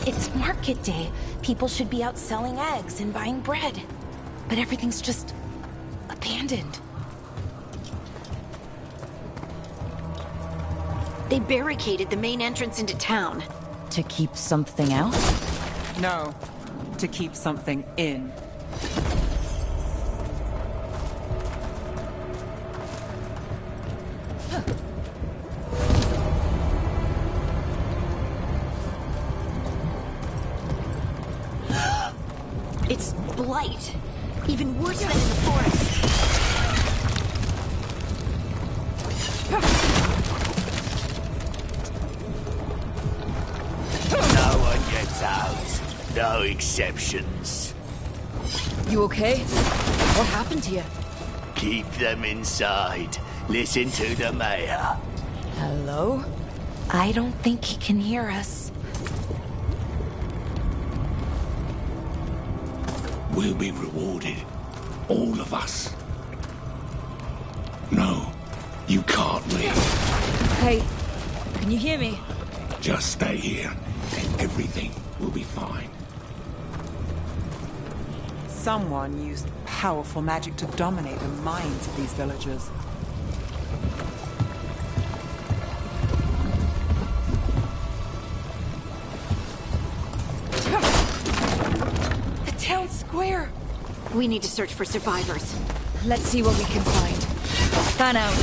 It's market day. People should be out selling eggs and buying bread. But everything's just abandoned. They barricaded the main entrance into town. To keep something out? No, to keep something in. It's blight. Even worse than in the forest. No one gets out. No exceptions. You okay? What happened to you? Keep them inside. Listen to the mayor. Hello? I don't think he can hear us. We'll be rewarded. All of us. No, you can't leave. Hey, can you hear me? Just stay here, and everything will be fine. Someone used powerful magic to dominate the minds of these villagers. The town square! We need to search for survivors. Let's see what we can find. Fan out.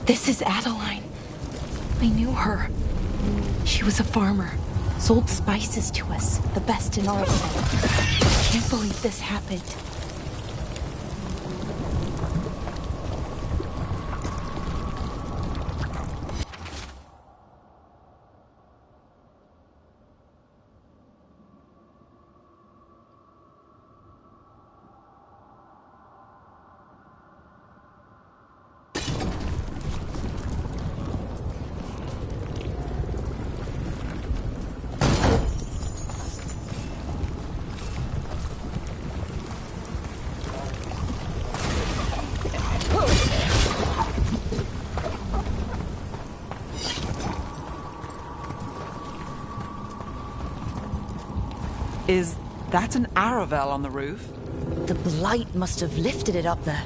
This is Adeline. I knew her. She was a farmer. Sold spices to us, the best in all of them. I can't believe this happened. Is that an Aravel on the roof? The blight must have lifted it up there.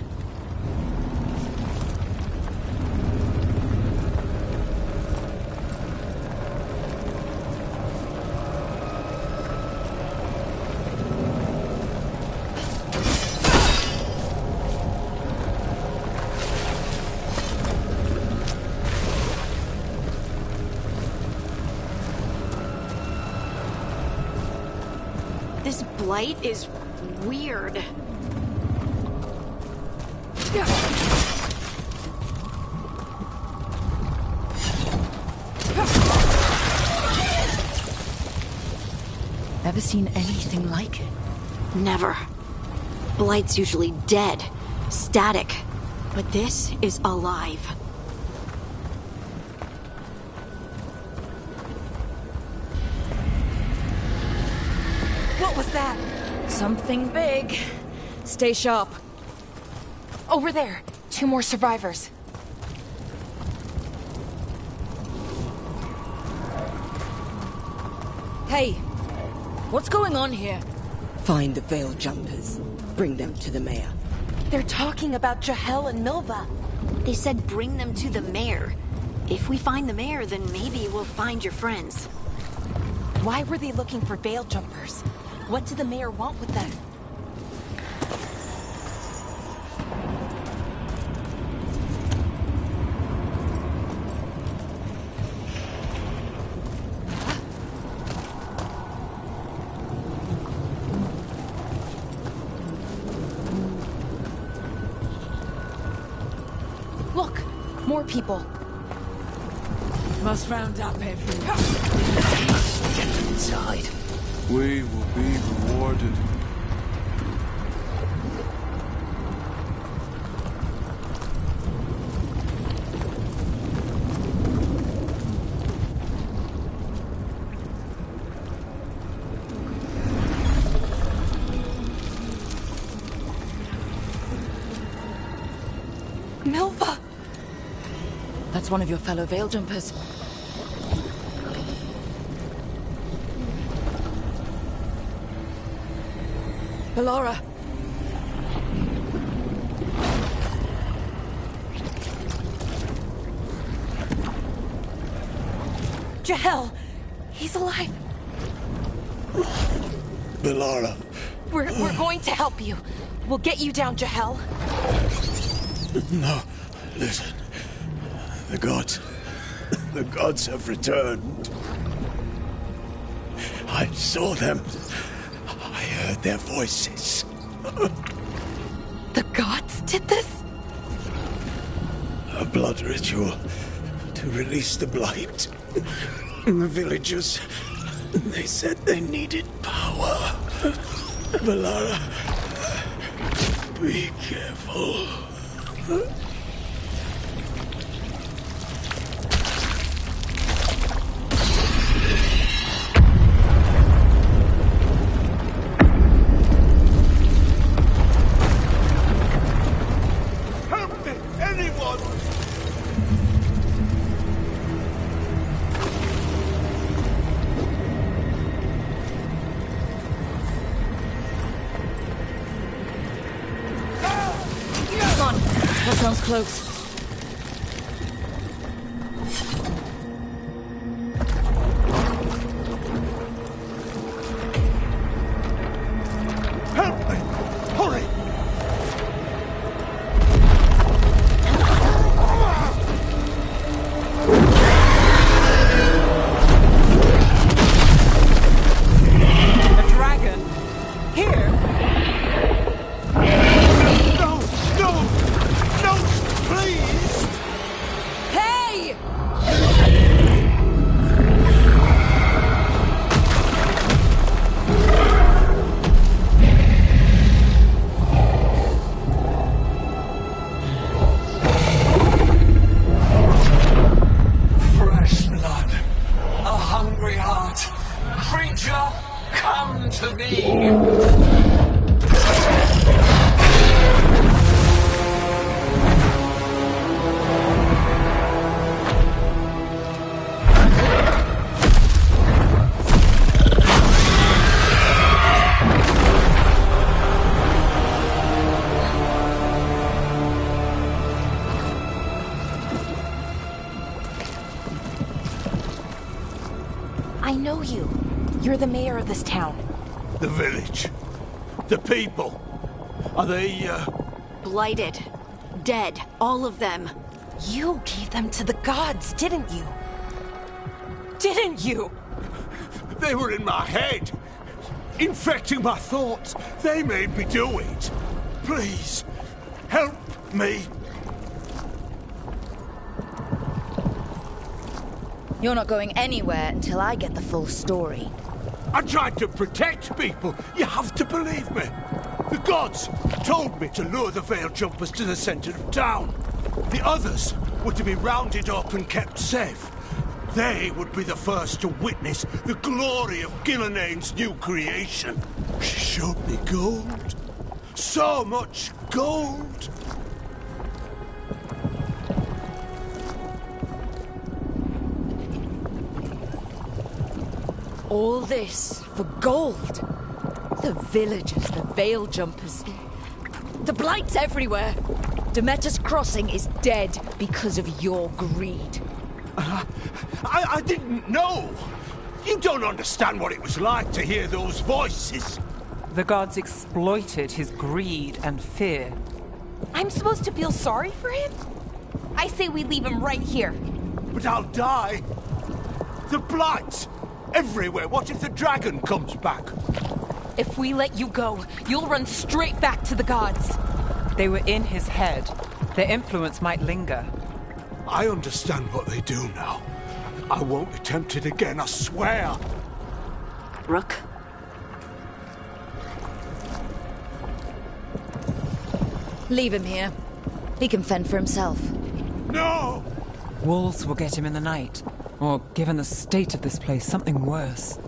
This blight is weird. Ever seen anything like it? Never. Blight's usually dead, static. But this is alive. What was that? Something big. Stay sharp. Over there. 2 more survivors. Hey, what's going on here? Find the veil jumpers. Bring them to the mayor. They're talking about Jahel and Milva. They said bring them to the mayor. If we find the mayor, then maybe we'll find your friends. Why were they looking for veil jumpers? What did the mayor want with them? Look, more people. Must round up everyone. Get them inside. We will be rewarded. Milva! That's one of your fellow Veil Jumpers. Bellara! Jahel! He's alive! Bellara. We're going to help you. We'll get you down, Jahel. No, listen. The gods have returned. I saw them. I heard their voices. The gods did this? A blood ritual to release the blight. The villagers, they said they needed power. Bellara, be careful. Help me! Anyone! Come on! That sounds close. Help me! Hurry! A dragon? Here? No! No! No! Please! Hey! Fresh blood, a hungry heart. Creature, come to me. I know you. You're the mayor of this town. The village. The people. Are they, Blighted. Dead. All of them. You gave them to the gods, didn't you? Didn't you? They were in my head. Infecting my thoughts. They made me do it. Please, help me. You're not going anywhere until I get the full story. I tried to protect people. You have to believe me. The gods told me to lure the Veil Jumpers to the center of town. The others were to be rounded up and kept safe. They would be the first to witness the glory of Gilneain's new creation. She showed me gold. So much gold. All this for gold. The villagers, the Veil Jumpers. The blight's everywhere. Demeter's Crossing is dead because of your greed. I didn't know. You don't understand what it was like to hear those voices. The gods exploited his greed and fear. I'm supposed to feel sorry for him? I say we leave him right here. But I'll die. The blight. Everywhere. What if the dragon comes back? If we let you go, you'll run straight back to the gods. They were in his head. Their influence might linger. I understand what they do now. I won't be tempted again, I swear. Rook? Leave him here. He can fend for himself. No! Wolves will get him in the night. Or, given the state of this place, something worse.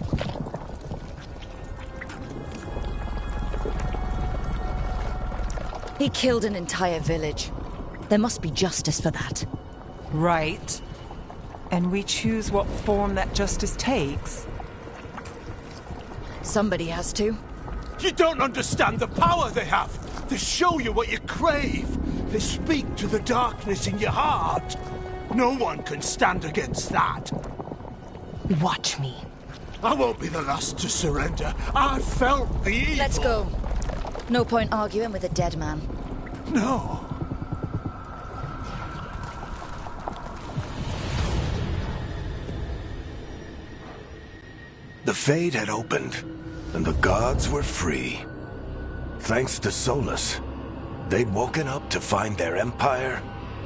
He killed an entire village. There must be justice for that. Right. And we choose what form that justice takes. Somebody has to. You don't understand the power they have. They show you what you crave. They speak to the darkness in your heart. No one can stand against that. Watch me. I won't be the last to surrender. I felt the evil. Let's go. No point arguing with a dead man. No. The Fade had opened, and the gods were free. Thanks to Solus, they'd woken up to find their empire,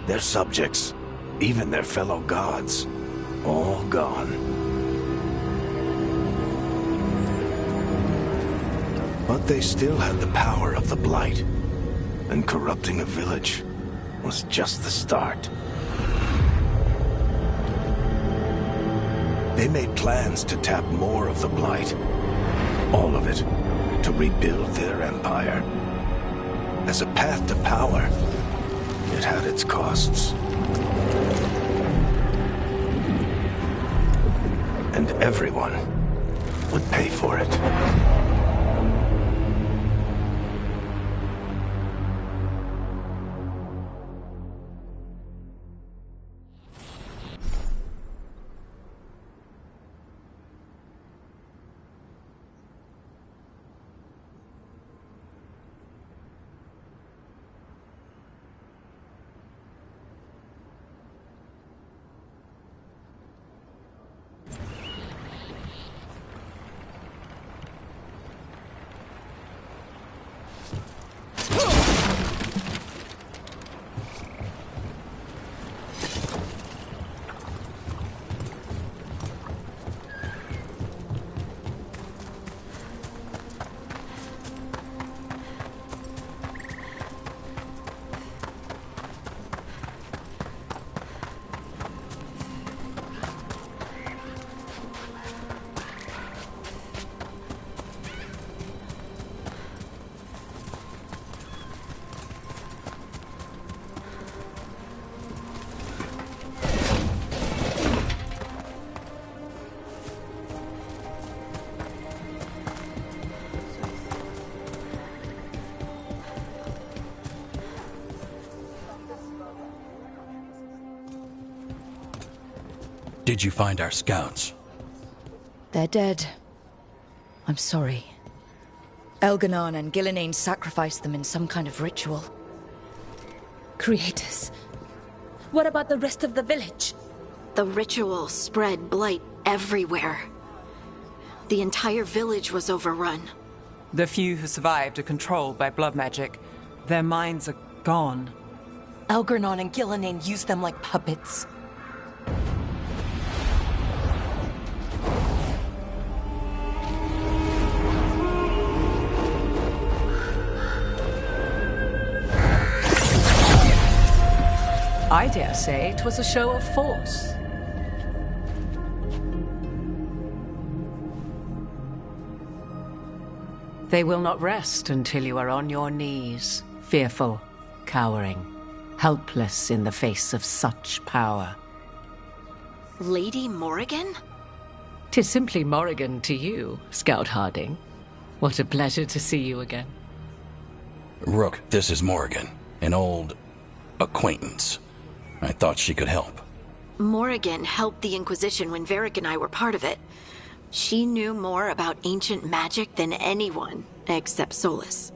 their subjects, even their fellow gods, all gone. But they still had the power of the Blight, and corrupting a village was just the start. They made plans to tap more of the Blight, all of it, to rebuild their empire. As a path to power, it had its costs. And everyone would pay for it. Did you find our scouts? They're dead. I'm sorry. Elganon and Gillenane sacrificed them in some kind of ritual. Creators. What about the rest of the village? The ritual spread blight everywhere. The entire village was overrun. The few who survived are controlled by blood magic. Their minds are gone. Elganon and Gillenane used them like puppets. I dare say it was a show of force. They will not rest until you are on your knees, fearful, cowering, helpless in the face of such power. Lady Morrigan? 'Tis simply Morrigan to you, Scout Harding. What a pleasure to see you again. Rook, this is Morrigan, an old acquaintance. I thought she could help. Morrigan helped the Inquisition when Varric and I were part of it. She knew more about ancient magic than anyone, except Solus.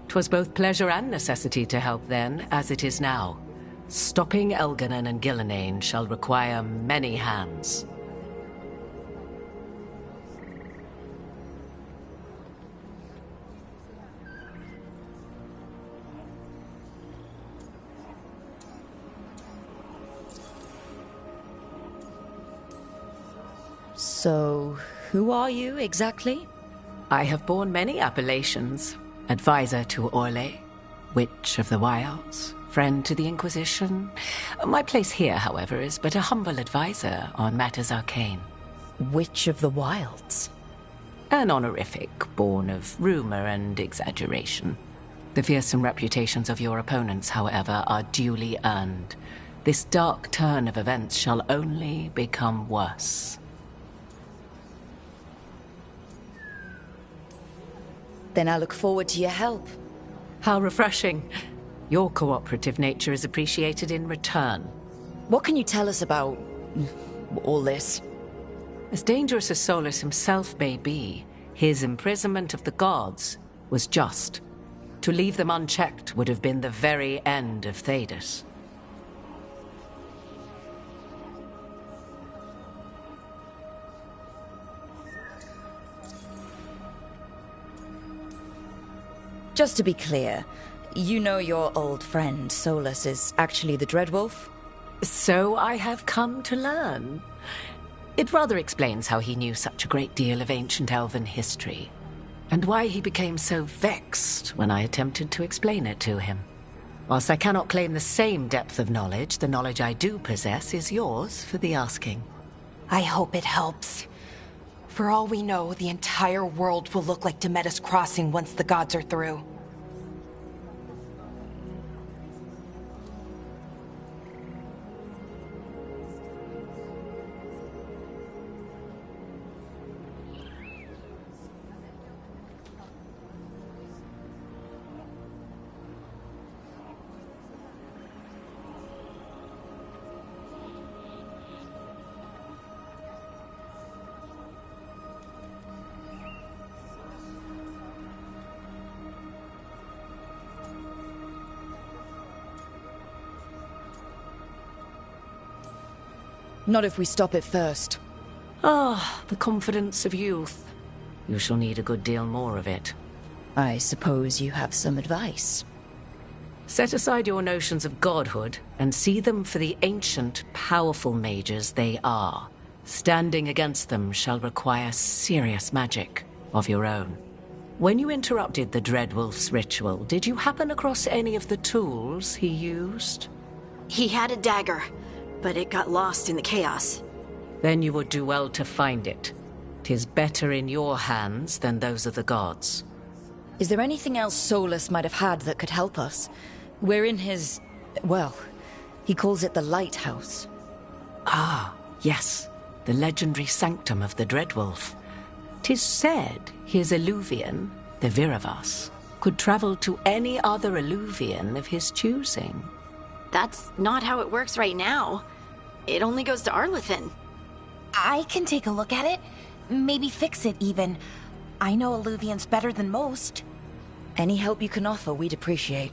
'Twas both pleasure and necessity to help then, as it is now. Stopping Elganon and Gillenane shall require many hands. So, who are you exactly? I have borne many appellations. Advisor to Orlais, Witch of the Wilds, friend to the Inquisition. My place here, however, is but a humble advisor on matters arcane. Witch of the Wilds? An honorific born of rumor and exaggeration. The fearsome reputations of your opponents, however, are duly earned. This dark turn of events shall only become worse. Then I look forward to your help. How refreshing. Your cooperative nature is appreciated in return. What can you tell us about all this? As dangerous as Solus himself may be, his imprisonment of the gods was just. To leave them unchecked would have been the very end of Thedas. Just to be clear, you know your old friend Solus is actually the Dreadwolf? So I have come to learn. It rather explains how he knew such a great deal of ancient elven history, and why he became so vexed when I attempted to explain it to him. Whilst I cannot claim the same depth of knowledge, the knowledge I do possess is yours for the asking. I hope it helps. For all we know, the entire world will look like Demetus Crossing once the gods are through. Not if we stop it first. Ah, the confidence of youth. You shall need a good deal more of it. I suppose you have some advice. Set aside your notions of godhood and see them for the ancient, powerful mages they are. Standing against them shall require serious magic of your own. When you interrupted the Dreadwolf's ritual, did you happen across any of the tools he used? He had a dagger, but it got lost in the chaos. Then you would do well to find it. 'Tis better in your hands than those of the gods. Is there anything else Solus might have had that could help us? We're in his... well, he calls it the Lighthouse. Ah, yes. The legendary sanctum of the Dreadwolf. 'Tis said his Illuvian, the Viravas, could travel to any other Illuvian of his choosing. That's not how it works right now. It only goes to Arlethan. I can take a look at it. Maybe fix it, even. I know Illuvians better than most. Any help you can offer, we'd appreciate.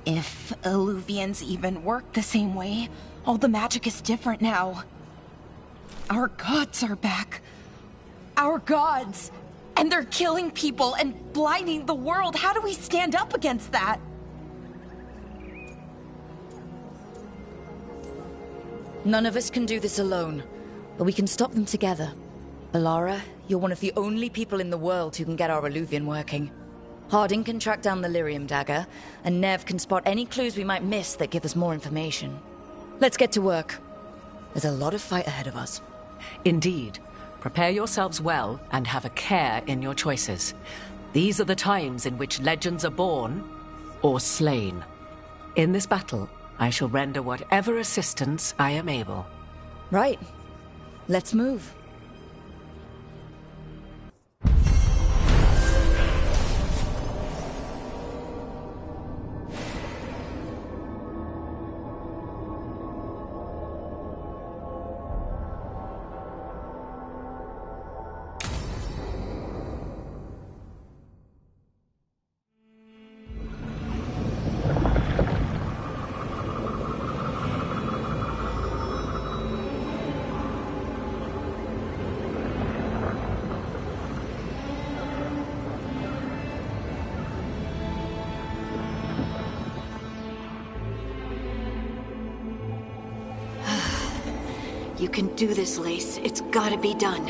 If Illuvians even work the same way, all the magic is different now. Our gods are back. Our gods! And they're killing people and blinding the world. How do we stand up against that? None of us can do this alone, but we can stop them together. Alara, you're one of the only people in the world who can get our Illuvian working. Harding can track down the Lyrium dagger, and Nev can spot any clues we might miss that give us more information. Let's get to work. There's a lot of fight ahead of us. Indeed. Prepare yourselves well and have a care in your choices. These are the times in which legends are born or slain. In this battle, I shall render whatever assistance I am able. Right. Let's move. You can do this, Lace. It's gotta be done.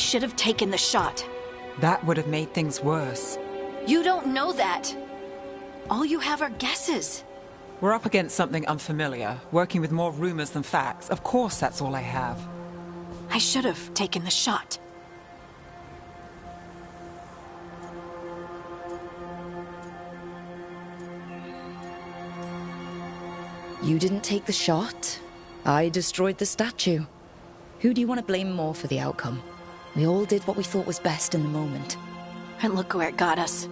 should have taken the shot. That would have made things worse. You don't know that. All you have are guesses. We're up against something unfamiliar, working with more rumors than facts. Of course that's all I have. I should have taken the shot. You didn't take the shot. I destroyed the statue. Who do you want to blame more for the outcome? We all did what we thought was best in the moment. And look where it got us.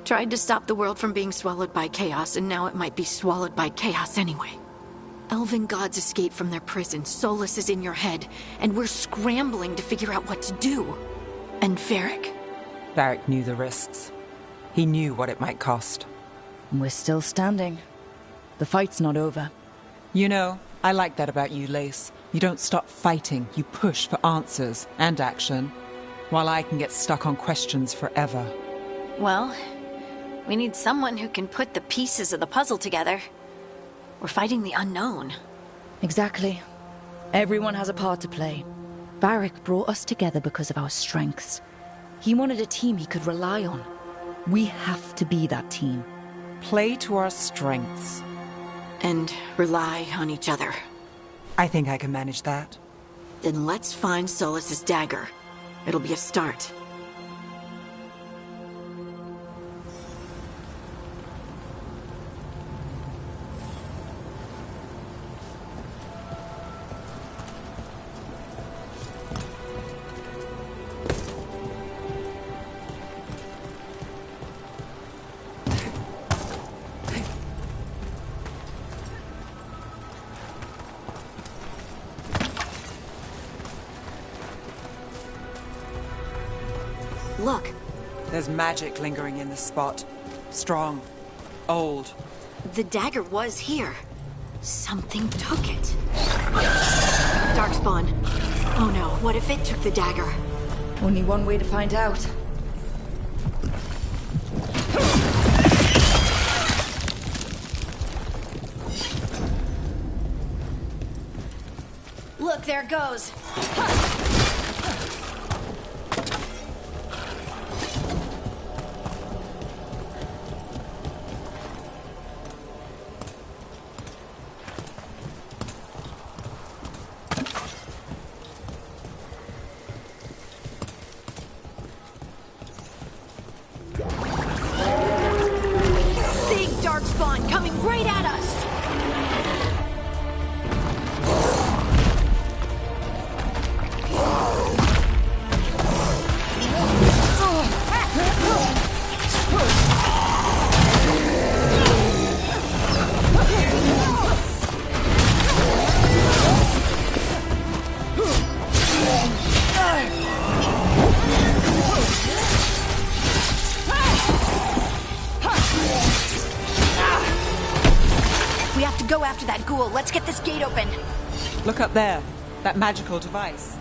Tried to stop the world from being swallowed by chaos, and now it might be swallowed by chaos anyway. Elven gods escaped from their prison, Solus is in your head, and we're scrambling to figure out what to do. And Varric? Varric knew the risks. He knew what it might cost. And we're still standing. The fight's not over. You know, I like that about you, Lace. You don't stop fighting, you push for answers and action, while I can get stuck on questions forever. Well, we need someone who can put the pieces of the puzzle together. We're fighting the unknown. Exactly. Everyone has a part to play. Varric brought us together because of our strengths. He wanted a team he could rely on. We have to be that team. Play to our strengths. And rely on each other. I think I can manage that. Then let's find Solus's dagger. It'll be a start. Look. There's magic lingering in this spot. Strong. Old. The dagger was here. Something took it. Darkspawn. Oh no, what if it took the dagger? Only one way to find out. Look, there it goes. Big darkspawn coming right at us. We have to go after that ghoul. Let's get this gate open. Look up there. That magical device.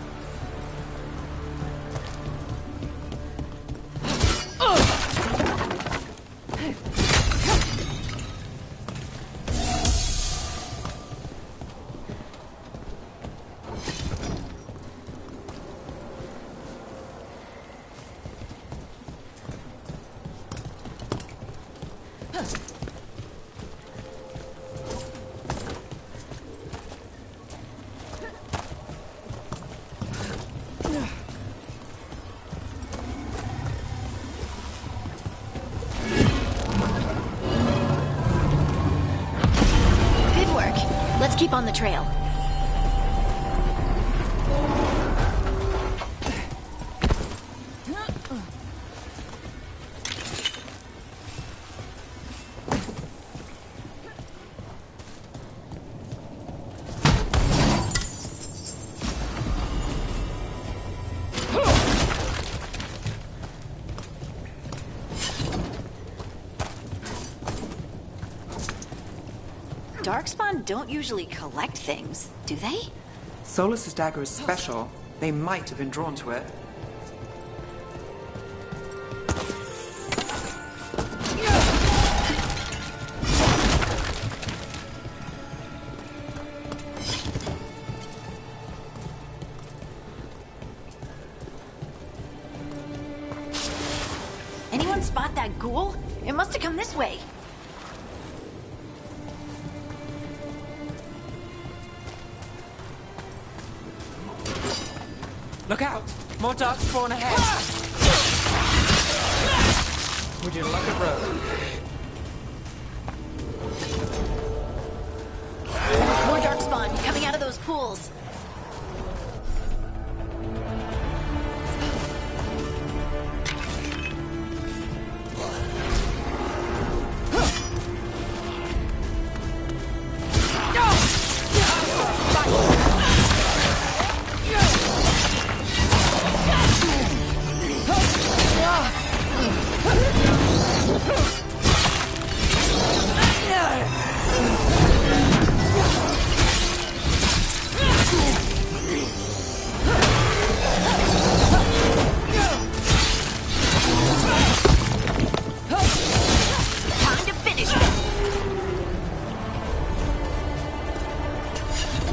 Good work. Let's keep on the trail. Darkspawn don't usually collect things, do they? Solus's dagger is special. They might have been drawn to it. It must have come this way. Look out! More dark spawn ahead! Would you like a road? More darkspawn coming out of those pools.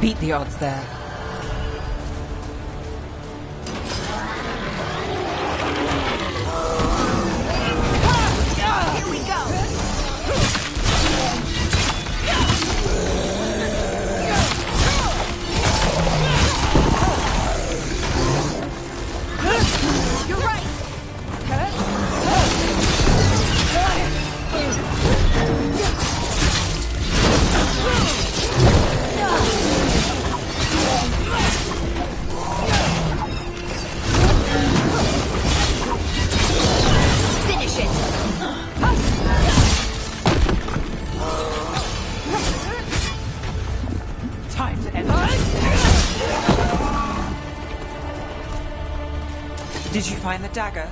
Beat the odds there. Here we go. You're right. Finish it. Time to end this. Did you find the dagger?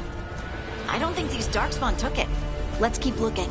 I don't think these darkspawn took it. Let's keep looking.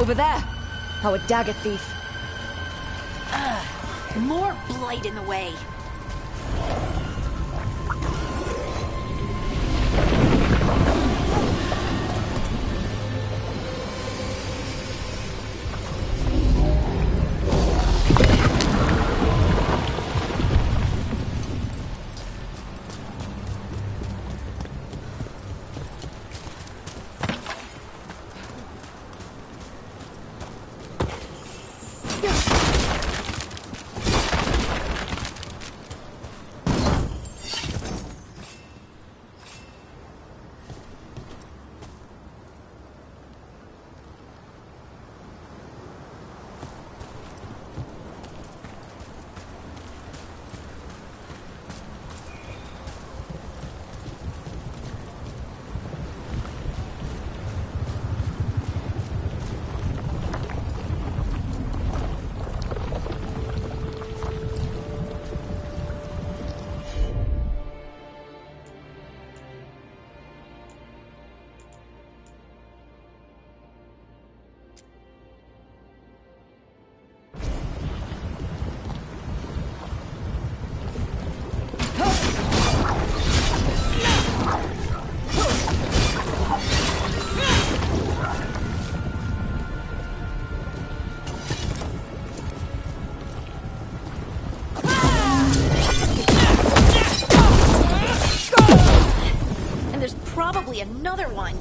Over there! Our dagger thief. More blight in the way. Probably another one.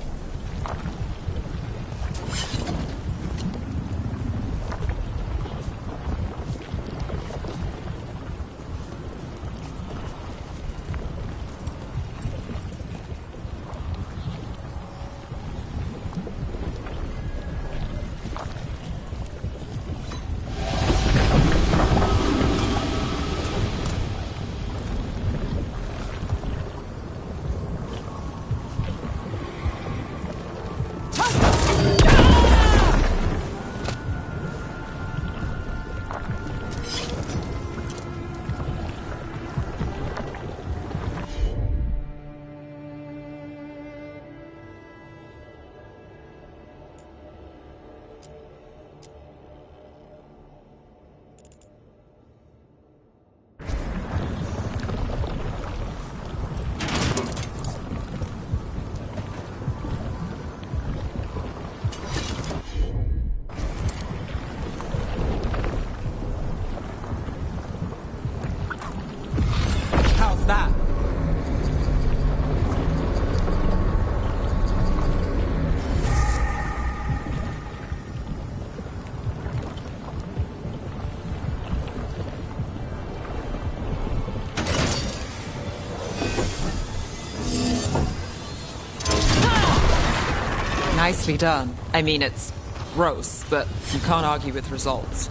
Nicely done. I mean, it's gross, but you can't argue with results.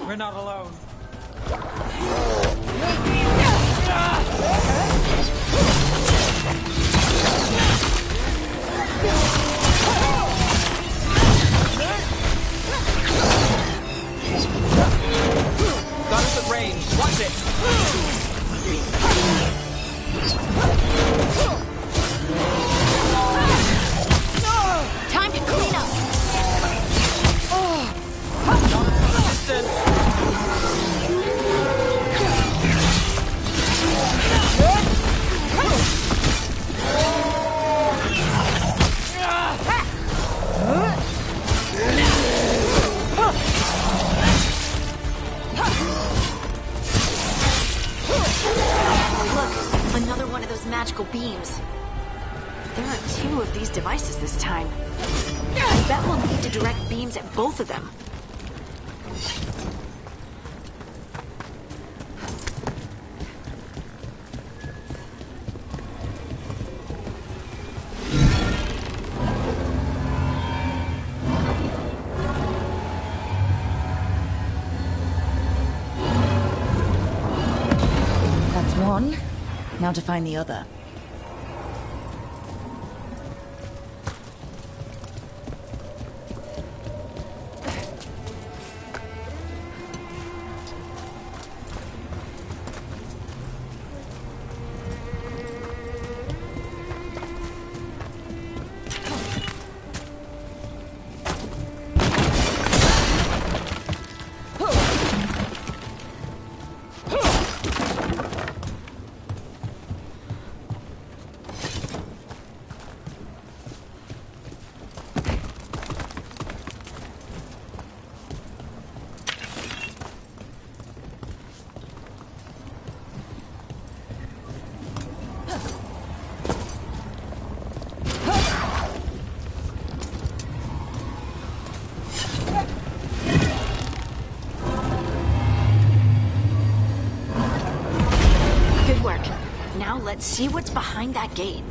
We're not alone. Got us at range. Watch it. Time to clean up. Another one of those magical beams. There are 2 of these devices this time. I bet we'll need to direct beams at both of them. That's one. Now to find the other. Now let's see what's behind that gate.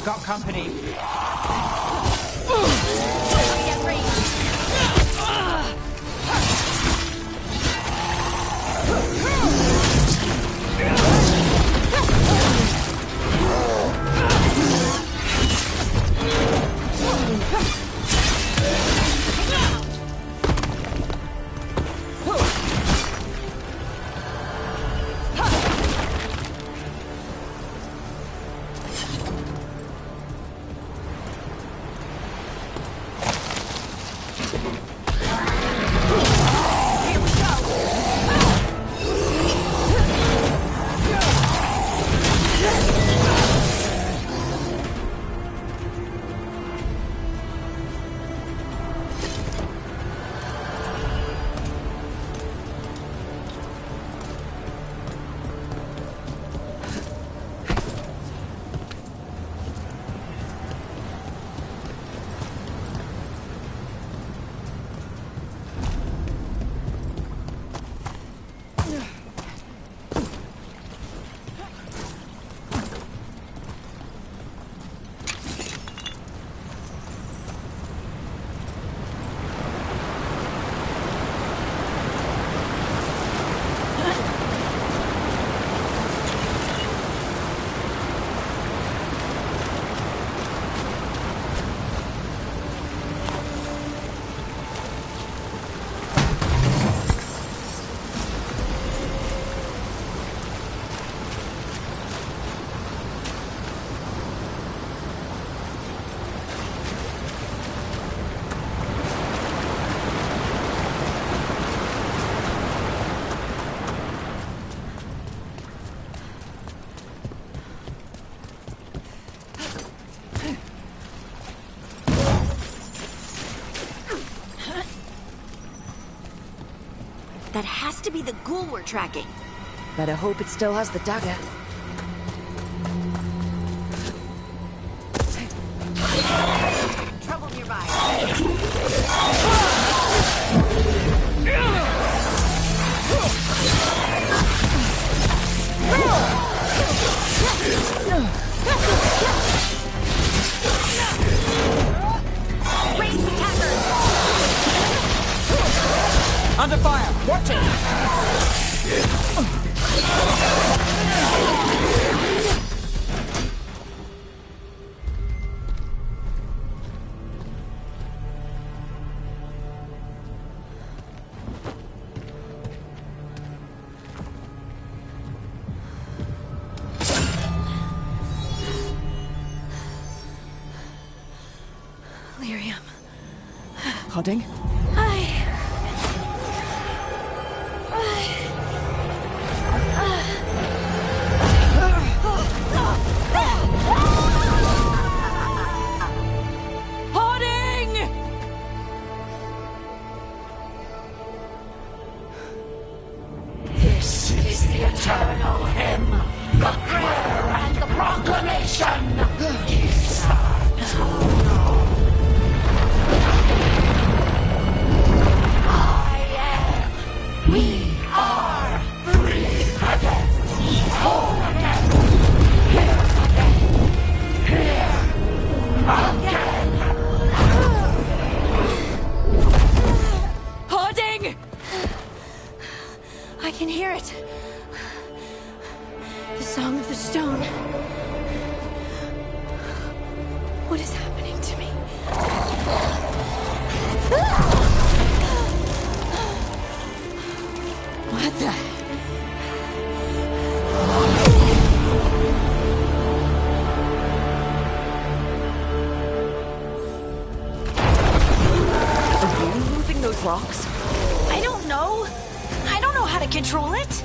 Got company. Get ready. That has to be the ghoul we're tracking. Better hope it still has the dagger. Trouble nearby. Range attacker! Under fire! Watch it! Lyrium. Hodding? This is the eternal hymn, the prayer and the proclamation. We are free again, whole again, here again. Hoarding! I can hear it. The song of the stone. What is happening to me? What the? Are you moving those rocks? I don't know. I don't know how to control it.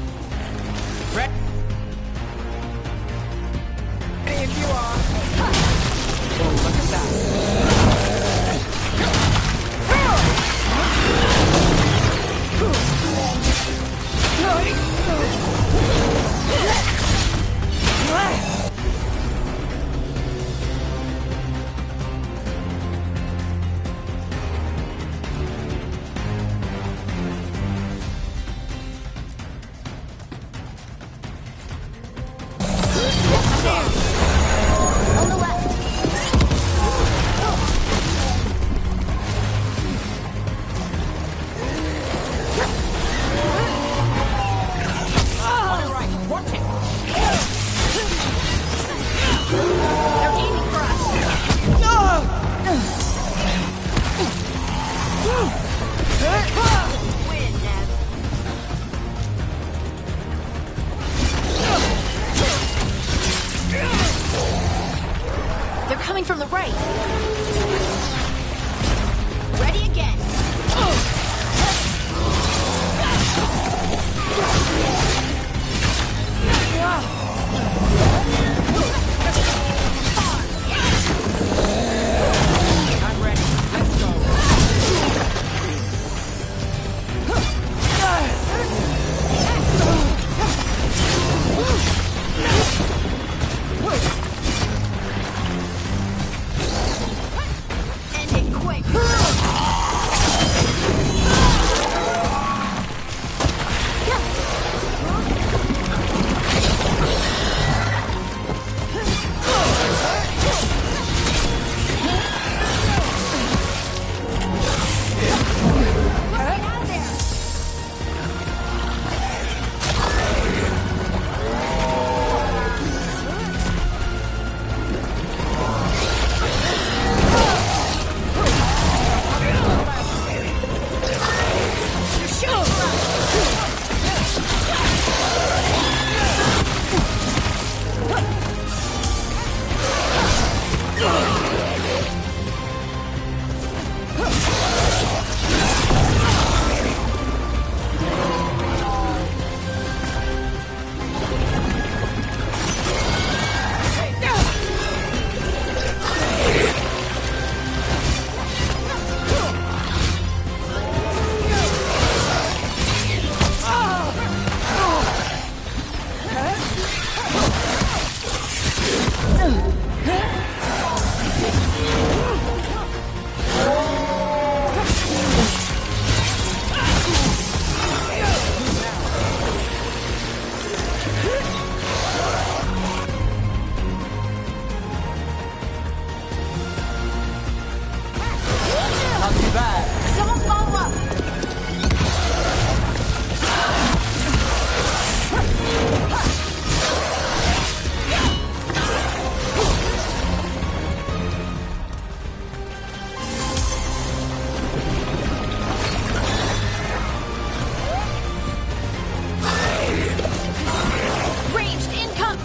If you are. Oh, look at On the left. bad. Someone follow up! Ranged income!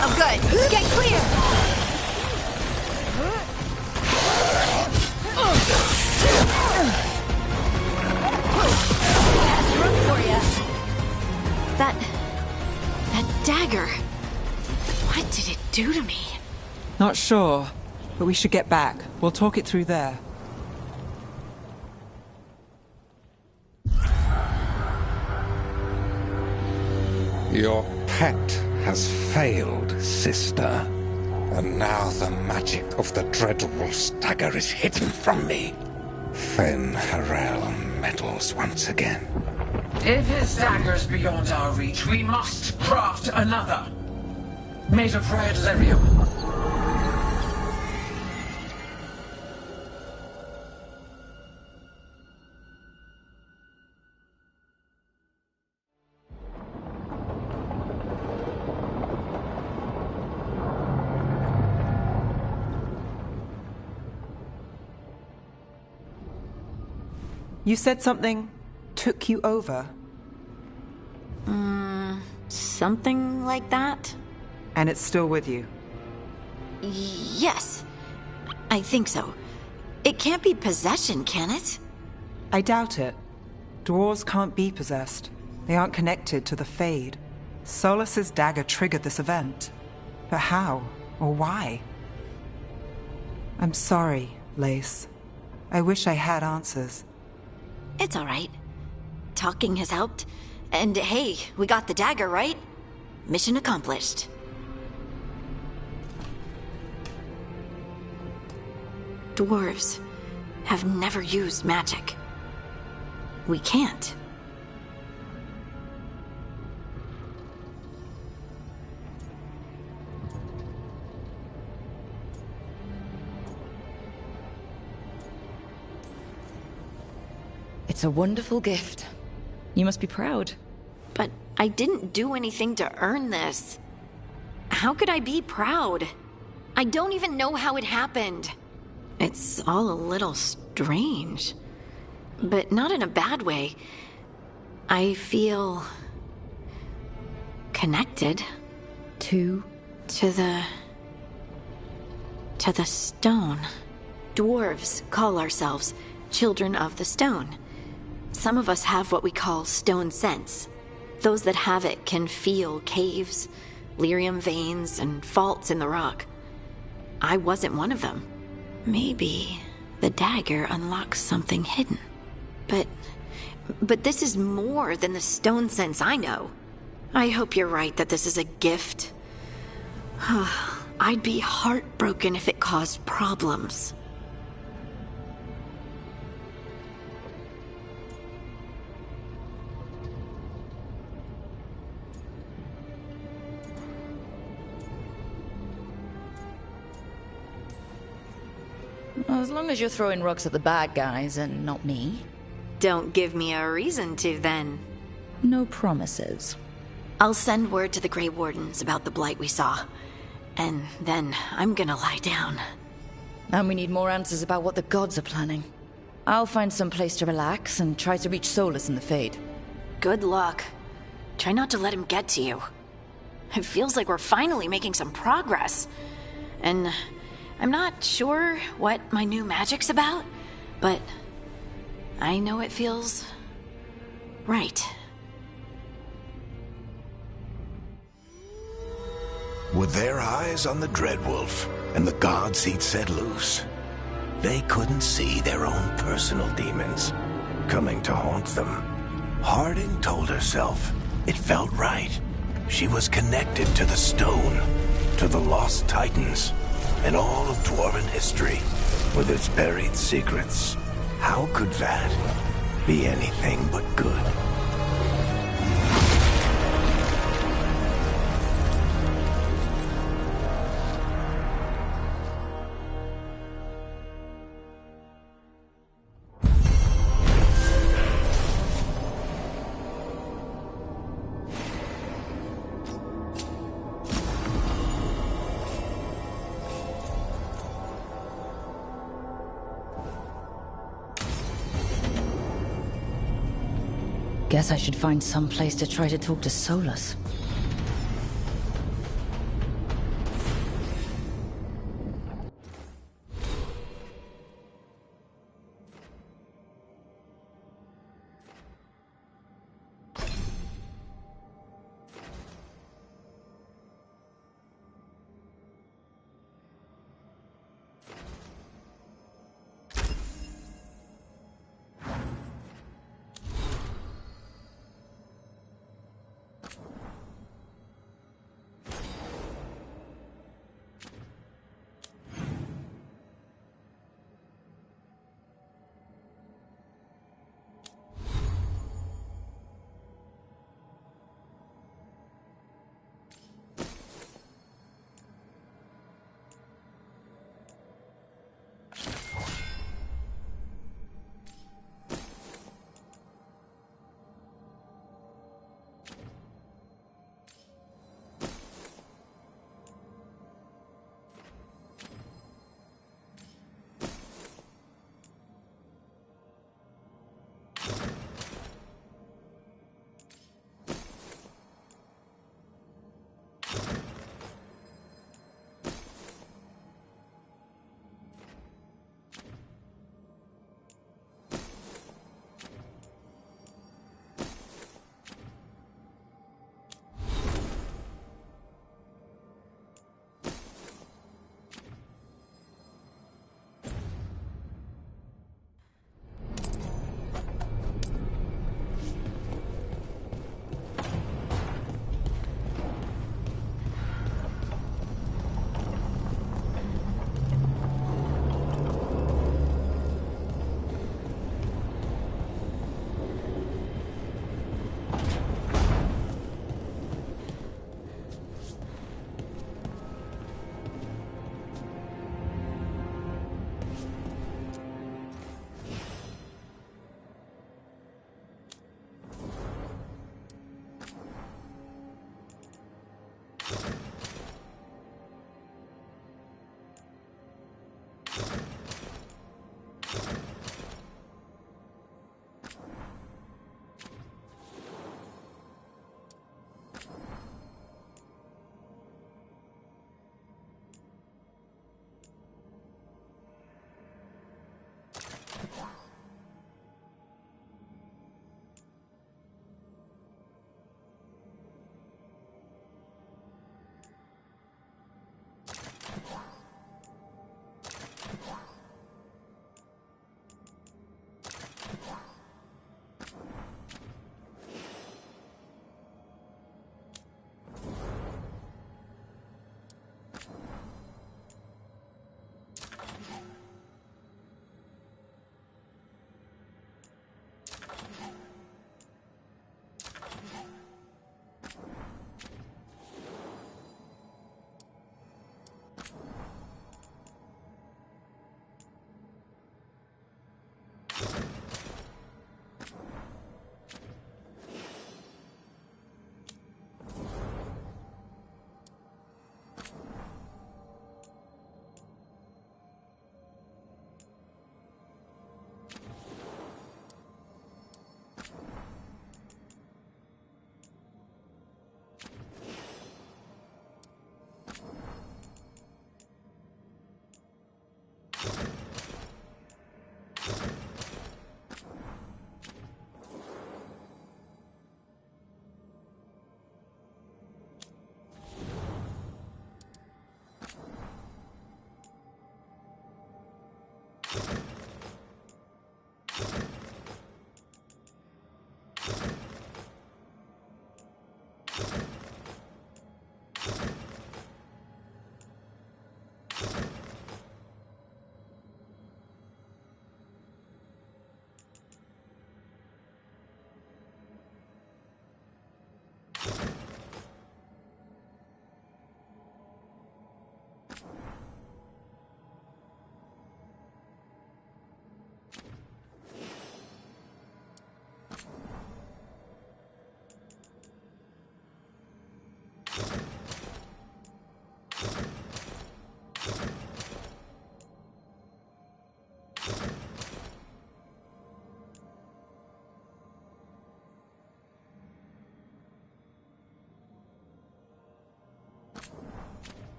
Oh, good. Get clear! Run for ya. That dagger. What did it do to me? Not sure, but we should get back. We'll talk it through there. Your pet has failed, sister. And now the magic of the Dreadwolf's dagger is hidden from me. Fen Harel meddles once again. If his dagger's beyond our reach, we must craft another. Made of red lyrium. You said something took you over? Something like that? And it's still with you? Yes. I think so. It can't be possession, can it? I doubt it. Dwarves can't be possessed. They aren't connected to the Fade. Solus's dagger triggered this event. But how? Or why? I'm sorry, Lace. I wish I had answers. It's all right. Talking has helped. And hey, we got the dagger, right? Mission accomplished. Dwarves have never used magic. We can't. It's a wonderful gift. You must be proud. But I didn't do anything to earn this. How could I be proud? I don't even know how it happened. It's all a little strange. But not in a bad way. I feel... connected. To the stone. Dwarves call ourselves children of the stone. Some of us have what we call stone sense. Those that have it can feel caves, lyrium veins, and faults in the rock. I wasn't one of them. Maybe the dagger unlocks something hidden. But this is more than the stone sense I know. I hope you're right that this is a gift. I'd be heartbroken if it caused problems. As long as you're throwing rocks at the bad guys and not me. Don't give me a reason to, then. No promises. I'll send word to the Grey Wardens about the blight we saw. And then I'm gonna lie down. And we need more answers about what the gods are planning. I'll find some place to relax and try to reach Solus in the Fade. Good luck. Try not to let him get to you. It feels like we're finally making some progress. And I'm not sure what my new magic's about, but I know it feels right. With their eyes on the Dreadwolf and the gods he'd set loose, they couldn't see their own personal demons coming to haunt them. Harding told herself it felt right. She was connected to the stone, to the lost titans and all of Dwarven history with its buried secrets. How could that be anything but good? Guess I should find some place to try to talk to Solus.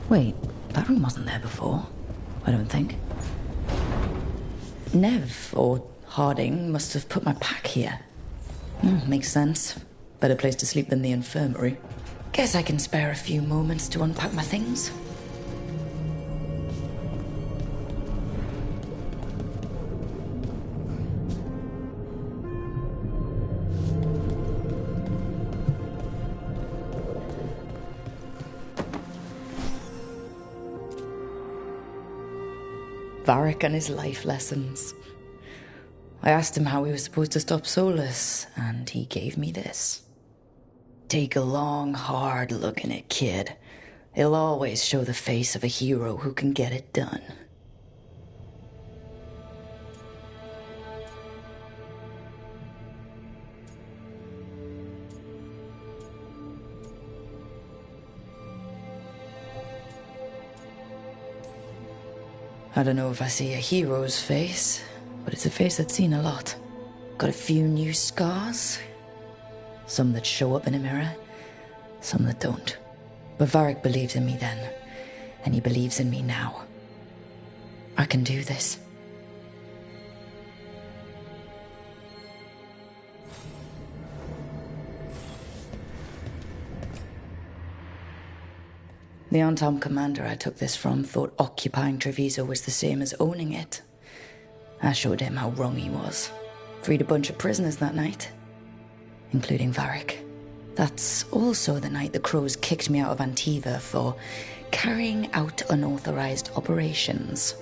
Wait, that room wasn't there before, I don't think. Nev, or Harding, must have put my pack here. Makes sense. Better place to sleep than the infirmary. Guess I can spare a few moments to unpack my things. Varric and his life lessons. I asked him how we were supposed to stop Solus, and he gave me this. Take a long, hard look in it, kid. It'll always show the face of a hero who can get it done. I don't know if I see a hero's face, but it's a face that's seen a lot. Got a few new scars. Some that show up in a mirror, some that don't. But Varric believed in me then, and he believes in me now. I can do this. The on-time commander I took this from thought occupying Treviso was the same as owning it. I showed him how wrong he was. Freed a bunch of prisoners that night, including Varric. That's also the night the Crows kicked me out of Antiva for carrying out unauthorized operations.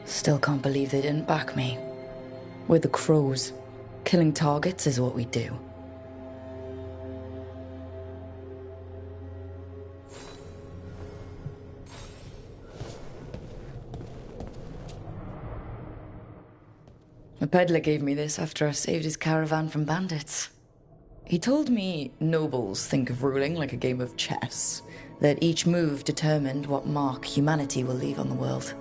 Still can't believe they didn't back me. We're the Crows. Killing targets is what we do. A peddler gave me this after I saved his caravan from bandits. He told me nobles think of ruling like a game of chess, that each move determined what mark humanity will leave on the world.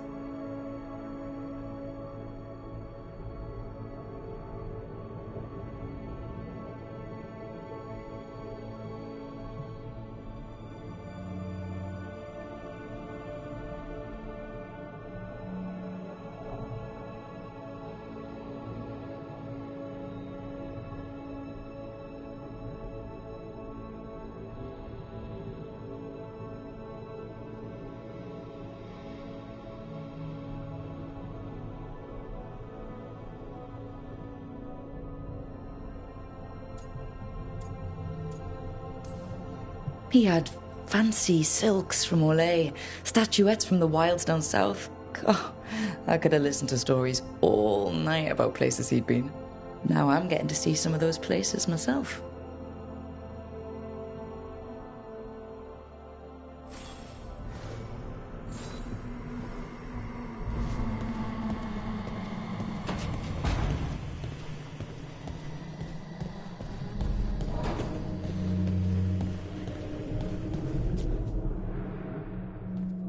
He had fancy silks from Orlais, statuettes from the wilds down south. Oh, I could have listened to stories all night about places he'd been. Now I'm getting to see some of those places myself.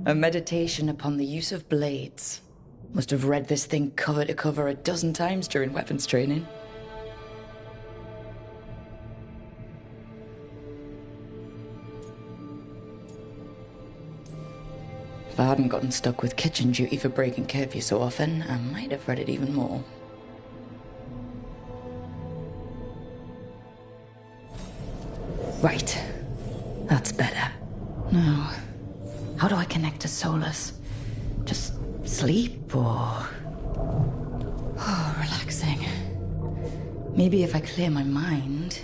A meditation upon the use of blades. Must have read this thing cover to cover a dozen times during weapons training. If I hadn't gotten stuck with kitchen duty for breaking curfew so often, I might have read it even more. Right. That's better. Now, how do I connect to Solus? Just sleep or... Oh, relaxing. Maybe if I clear my mind...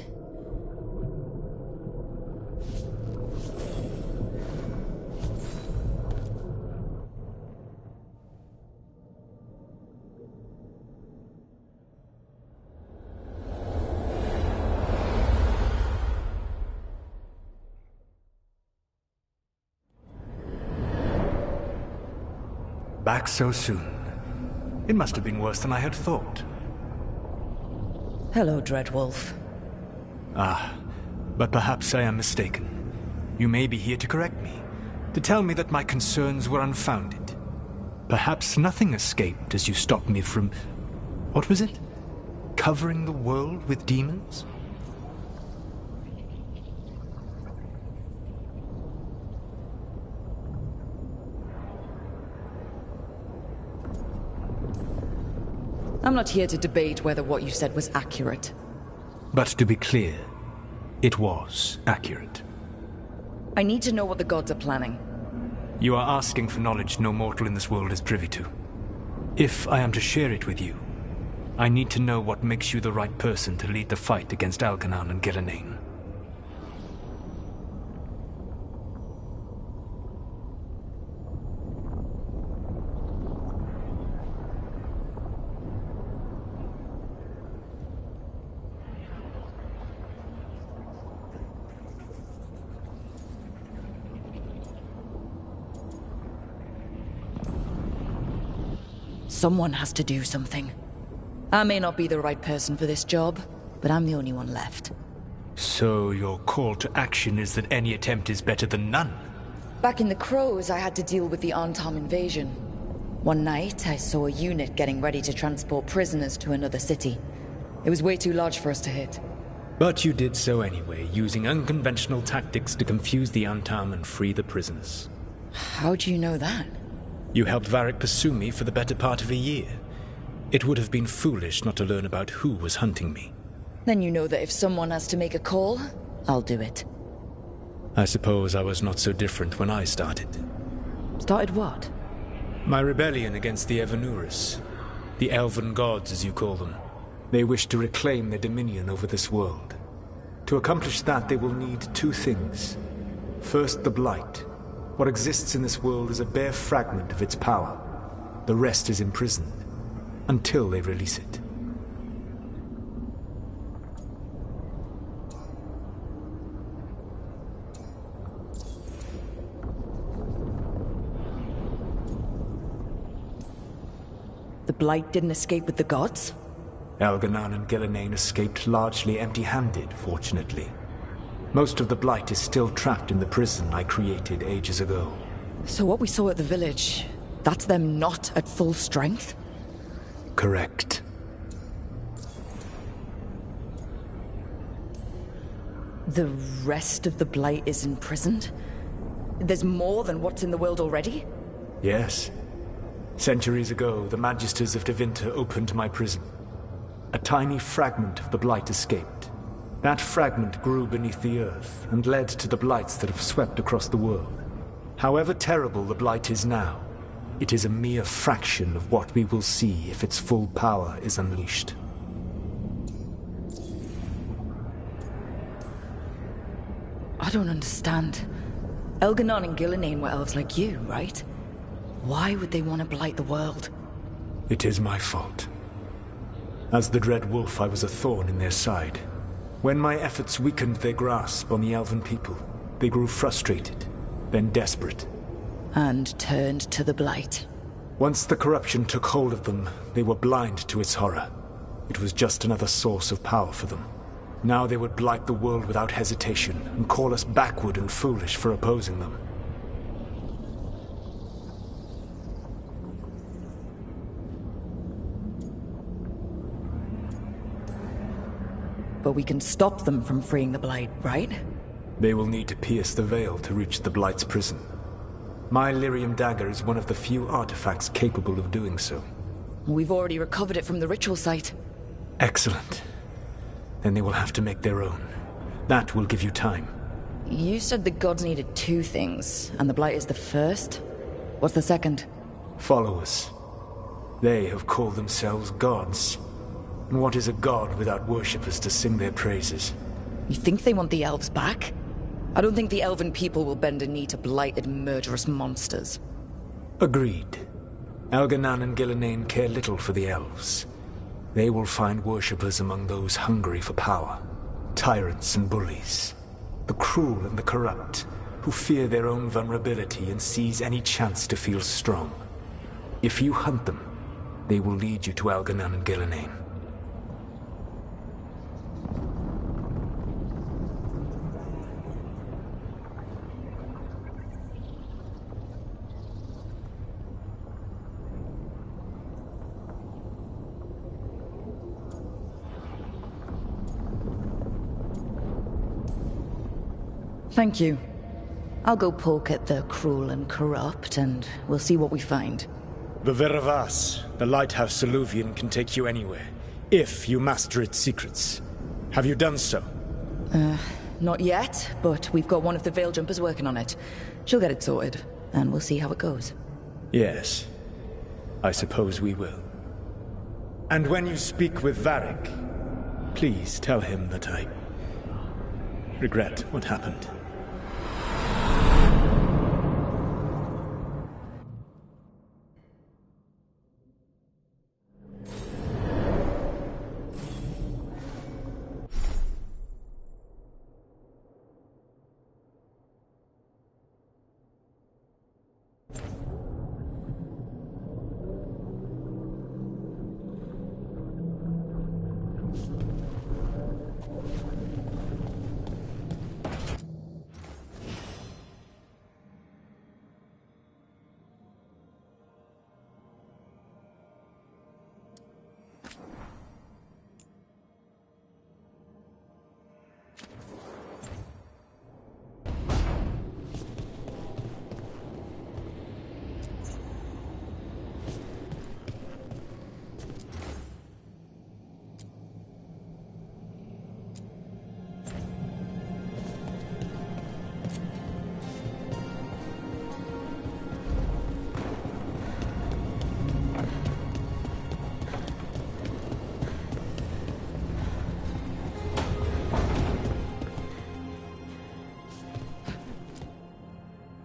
Back so soon. It must have been worse than I had thought. Hello, Dreadwolf. But perhaps I am mistaken. You may be here to correct me, to tell me that my concerns were unfounded. Perhaps nothing escaped as you stopped me from... what was it? Covering the world with demons? I'm not here to debate whether what you said was accurate. But to be clear, it was accurate. I need to know what the gods are planning. You are asking for knowledge no mortal in this world is privy to. If I am to share it with you, I need to know what makes you the right person to lead the fight against Algernon and Gillenane. Someone has to do something. I may not be the right person for this job, but I'm the only one left. So your call to action is that any attempt is better than none? Back in the Crows, I had to deal with the Antam invasion. One night, I saw a unit getting ready to transport prisoners to another city. It was way too large for us to hit. But you did so anyway, using unconventional tactics to confuse the Antam and free the prisoners. How do you know that? You helped Varric pursue me for the better part of a year. It would have been foolish not to learn about who was hunting me. Then you know that if someone has to make a call, I'll do it. I suppose I was not so different when I started. Started what? My rebellion against the Evanuris. The elven gods, as you call them. They wish to reclaim their dominion over this world. To accomplish that, they will need two things. First, the Blight. What exists in this world is a bare fragment of its power. The rest is imprisoned, until they release it. The Blight didn't escape with the gods? Algernon and Gillenane escaped largely empty-handed, fortunately. Most of the Blight is still trapped in the prison I created ages ago. So what we saw at the village, that's them not at full strength? Correct. The rest of the Blight is imprisoned? There's more than what's in the world already? Yes. Centuries ago, the Magisters of Tevinter opened my prison. A tiny fragment of the Blight escaped. That fragment grew beneath the earth and led to the Blights that have swept across the world. However terrible the Blight is now, it is a mere fraction of what we will see if its full power is unleashed. I don't understand. Elganon and Gillenane were elves like you, right? Why would they want to blight the world? It is my fault. As the Dread Wolf, I was a thorn in their side. When my efforts weakened their grasp on the elven people, they grew frustrated, then desperate. And turned to the Blight. Once the corruption took hold of them, they were blind to its horror. It was just another source of power for them. Now they would blight the world without hesitation, and call us backward and foolish for opposing them. But we can stop them from freeing the Blight, right? They will need to pierce the veil to reach the Blight's prison. My Lyrium dagger is one of the few artifacts capable of doing so. We've already recovered it from the ritual site. Excellent. Then they will have to make their own. That will give you time. You said the gods needed two things, and the Blight is the first? What's the second? Followers. They have called themselves gods. And what is a god without worshippers to sing their praises? You think they want the elves back? I don't think the elven people will bend a knee to blighted, murderous monsters. Agreed. Algernon and Gillenane care little for the elves. They will find worshippers among those hungry for power. Tyrants and bullies. The cruel and the corrupt, who fear their own vulnerability and seize any chance to feel strong. If you hunt them, they will lead you to Algernon and Gillenane. Thank you. I'll go poke at the cruel and corrupt, and we'll see what we find. The Veravas, the lighthouse Soluvian, can take you anywhere, if you master its secrets. Have you done so? Not yet, but we've got one of the Veil Jumpers working on it. She'll get it sorted, and we'll see how it goes. Yes. I suppose we will. And when you speak with Varric, please tell him that I regret what happened.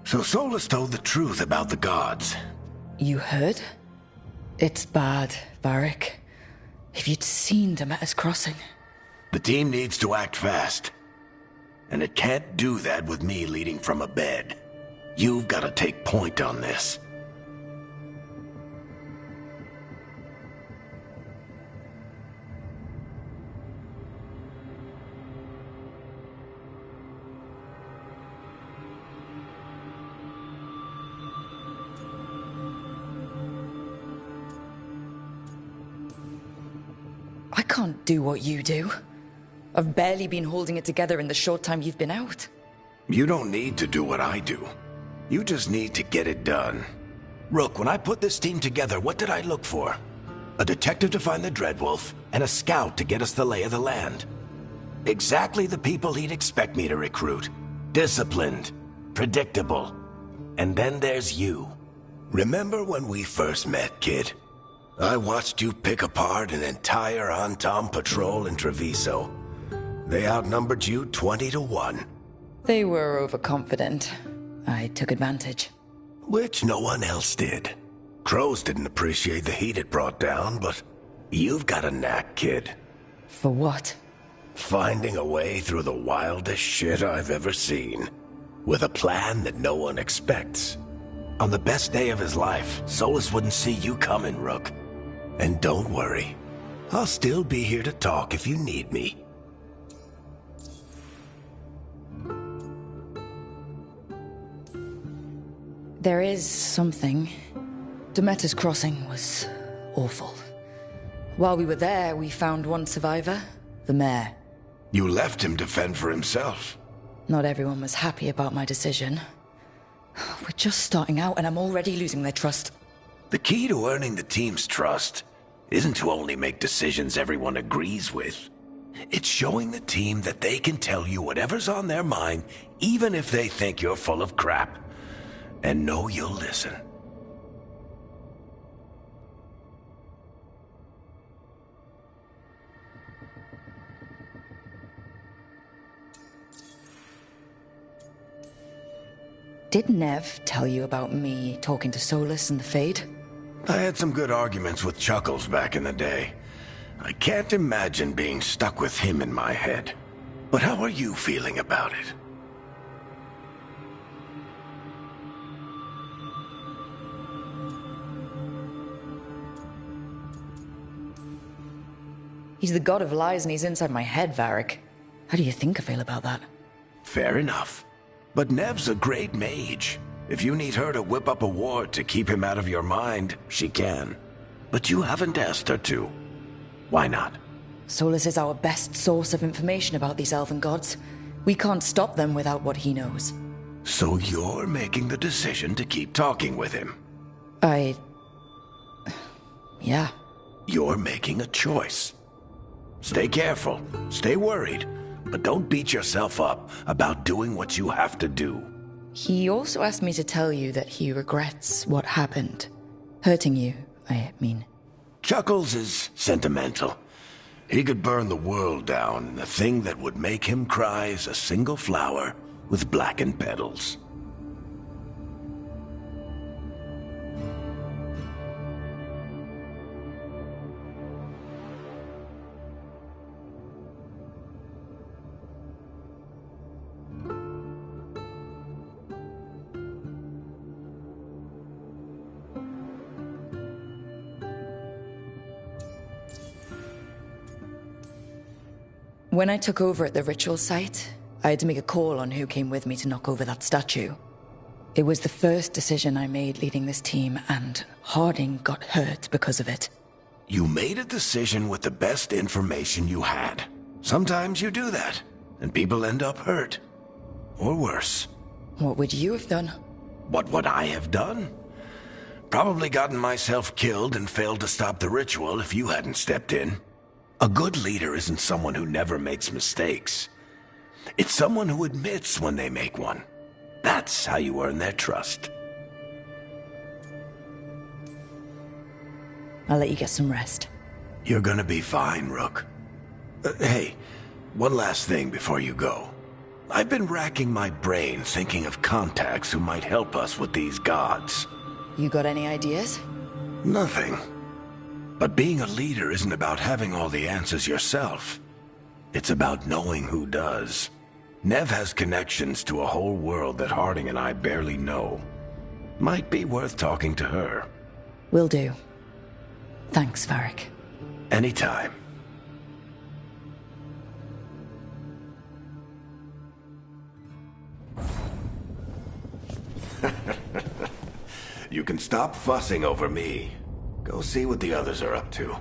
So Solus told the truth about the gods. You heard? It's bad, Varric. If you'd seen Demeter's crossing. The team needs to act fast. And it can't do that with me leading from a bed. You've got to take point on this. I can't do what you do. I've barely been holding it together in the short time you've been out. You don't need to do what I do. You just need to get it done. Rook, when I put this team together, what did I look for? A detective to find the Dreadwolf, and a scout to get us the lay of the land. Exactly the people he'd expect me to recruit. Disciplined, predictable. And then there's you. Remember when we first met, kid? I watched you pick apart an entire Antom patrol in Treviso. They outnumbered you 20 to 1. They were overconfident. I took advantage. Which no one else did. Crows didn't appreciate the heat it brought down, but you've got a knack, kid. For what? Finding a way through the wildest shit I've ever seen. With a plan that no one expects. On the best day of his life, Solus wouldn't see you coming, Rook. And don't worry. I'll still be here to talk if you need me. There is something. Demeter's crossing was awful. While we were there, we found one survivor, the mayor. You left him to fend for himself. Not everyone was happy about my decision. We're just starting out and I'm already losing their trust. The key to earning the team's trust isn't to only make decisions everyone agrees with. It's showing the team that they can tell you whatever's on their mind, even if they think you're full of crap. And know you'll listen. Did Nev tell you about me talking to Solus and the Fade? I had some good arguments with Chuckles back in the day. I can't imagine being stuck with him in my head. But how are you feeling about it? He's the god of lies and he's inside my head, Varric. How do you think I feel about that? Fair enough. But Nev's a great mage. If you need her to whip up a ward to keep him out of your mind, she can. But you haven't asked her to. Why not? Solus is our best source of information about these elven gods. We can't stop them without what he knows. So you're making the decision to keep talking with him? Yeah. You're making a choice. Stay careful, stay worried, but don't beat yourself up about doing what you have to do. He also asked me to tell you that he regrets what happened. Hurting you, I mean. Chuckles is sentimental. He could burn the world down, and the thing that would make him cry is a single flower with blackened petals. When I took over at the ritual site, I had to make a call on who came with me to knock over that statue. It was the first decision I made leading this team, and Harding got hurt because of it. You made a decision with the best information you had. Sometimes you do that, and people end up hurt. Or worse. What would you have done? What would I have done? Probably gotten myself killed and failed to stop the ritual if you hadn't stepped in. A good leader isn't someone who never makes mistakes. It's someone who admits when they make one. That's how you earn their trust. I'll let you get some rest. You're gonna be fine, Rook. Hey, one last thing before you go. I've been racking my brain thinking of contacts who might help us with these gods. You got any ideas? Nothing. But being a leader isn't about having all the answers yourself. It's about knowing who does. Nev has connections to a whole world that Harding and I barely know. Might be worth talking to her. Will do. Thanks, Varric. Anytime. You can stop fussing over me. Go see what the others are up to.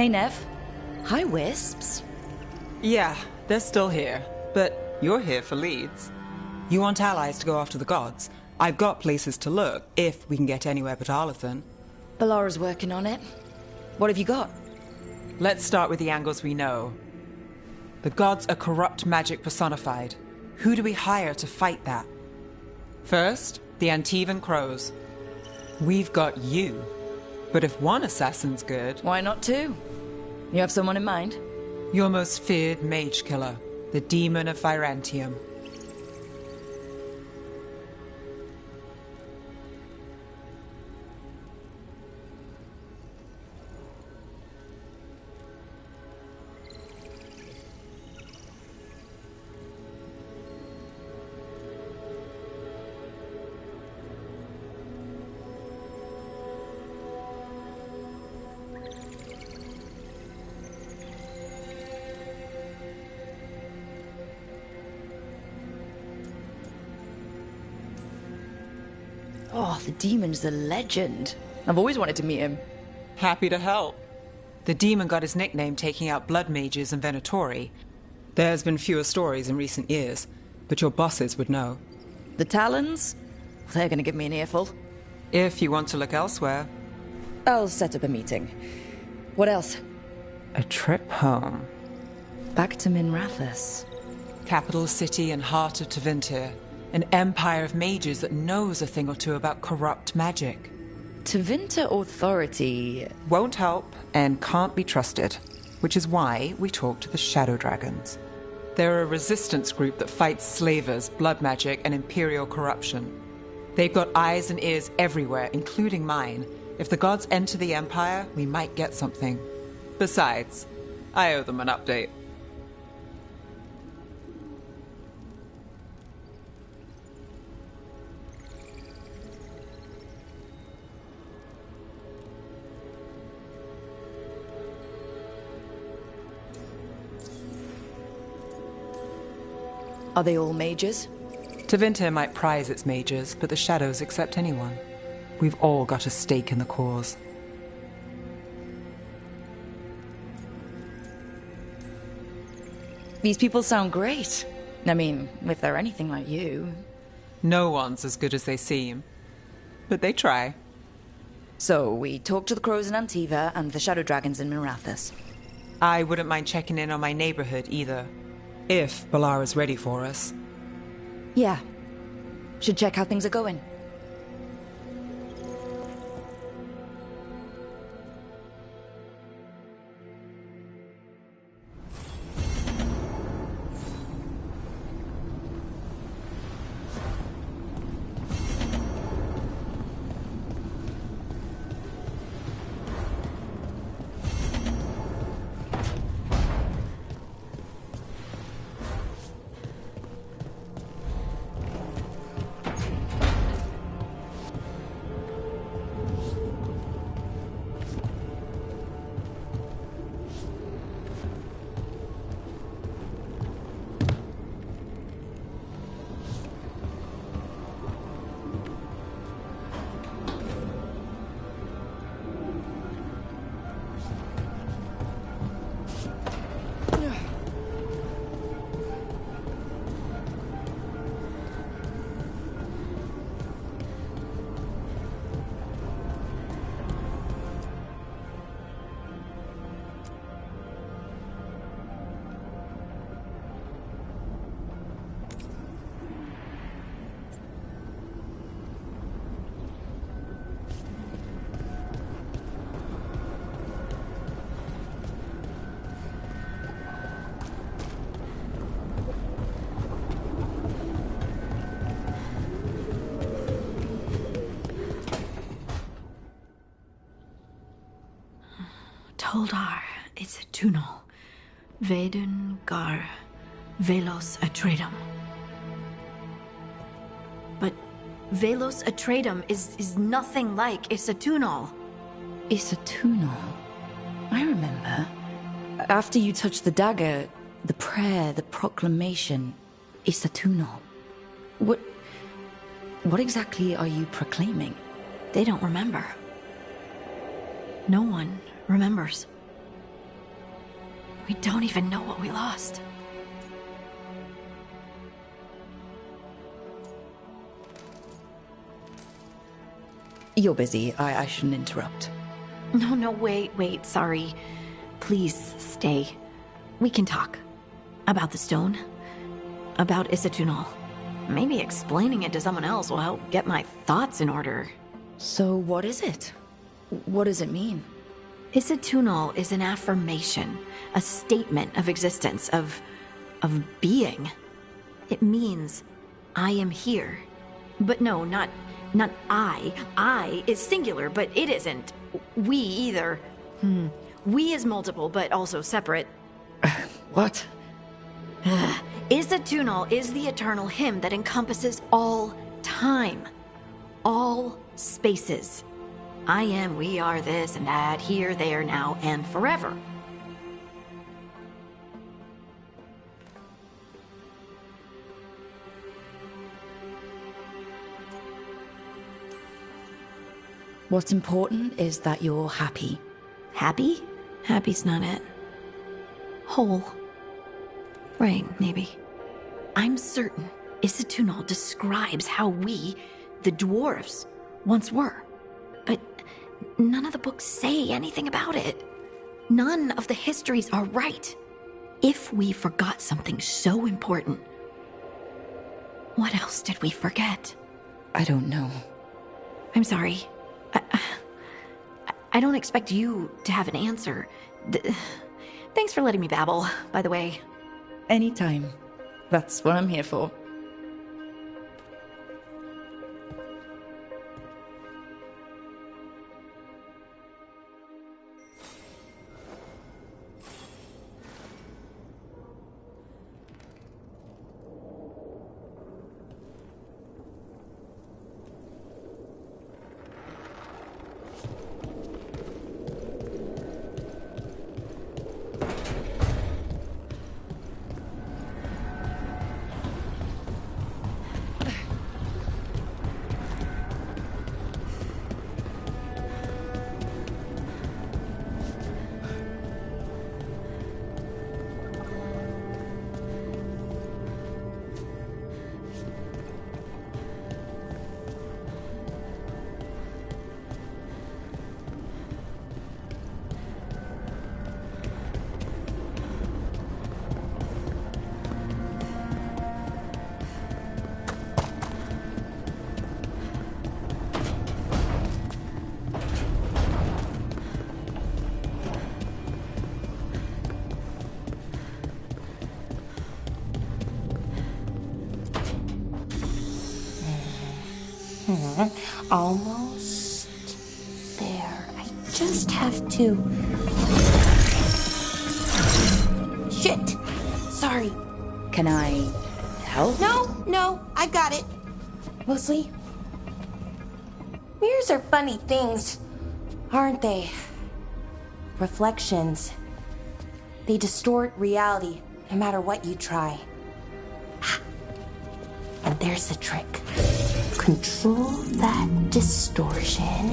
Hey, Nev. Hi, Wisps. Yeah, they're still here, but you're here for leads. You want allies to go after the gods? I've got places to look, if we can get anywhere but Arlathan. Balara's working on it. What have you got? Let's start with the angles we know. The gods are corrupt magic personified. Who do we hire to fight that? First, the Antivan Crows. We've got you. But if one assassin's good... Why not two? You have someone in mind? Your most feared mage killer, the Demon of Virantium. Oh, the demon's a legend. I've always wanted to meet him. Happy to help. The demon got his nickname taking out blood mages and Venatori. There's been fewer stories in recent years, but your bosses would know. The Talons? They're gonna give me an earful. If you want to look elsewhere. I'll set up a meeting. What else? A trip home. Back to Minrathous. Capital city and heart of Tevinter. An empire of mages that knows a thing or two about corrupt magic. Tevinter authority... Won't help and can't be trusted, which is why we talk to the Shadow Dragons. They're a resistance group that fights slavers, blood magic, and imperial corruption. They've got eyes and ears everywhere, including mine. If the gods enter the empire, we might get something. Besides, I owe them an update. Are they all mages? Tevinter might prize its mages, but the Shadows accept anyone. We've all got a stake in the cause. These people sound great. I mean, if they're anything like you. No one's as good as they seem. But they try. So, we talk to the Crows in Antiva and the Shadow Dragons in Minrathous. I wouldn't mind checking in on my neighborhood either. If Balara's ready for us. Yeah. Should check how things are going. Toldar, it's a tunnel. Vedun gar velos atredum. But velos atredum is nothing like Isatunal. Isatunal? I remember. After you touched the dagger, the prayer, the proclamation, Isatunal. What exactly are you proclaiming? They don't remember. No one remembers. We don't even know what we lost. You're busy. I shouldn't interrupt. No, wait, sorry. Please stay. We can talk. About the stone. About Isatunal. Maybe explaining it to someone else will help get my thoughts in order. So what is it? What does it mean? Isatunal is an affirmation, a statement of existence, of being. It means, I am here. But no, not I. I is singular, but it isn't. We either. We is multiple, but also separate. What? Isatunal is the eternal hymn that encompasses all time. All spaces. I am, we are, this and that, here, there, now, and forever. What's important is that you're happy. Happy? Happy's not it. Whole. Right, maybe. I'm certain Isatunal describes how we, the dwarves, once were. But none of the books say anything about it. None of the histories are right. If we forgot something so important, what else did we forget? I don't know. I'm sorry. I don't expect you to have an answer. Thanks for letting me babble, by the way. Anytime. That's what I'm here for. Almost there. I just have to... Shit! Sorry. Can I help? No, I've got it. Mostly. Mirrors are funny things, aren't they? Reflections. They distort reality, no matter what you try. And there's the trick. Control that distortion.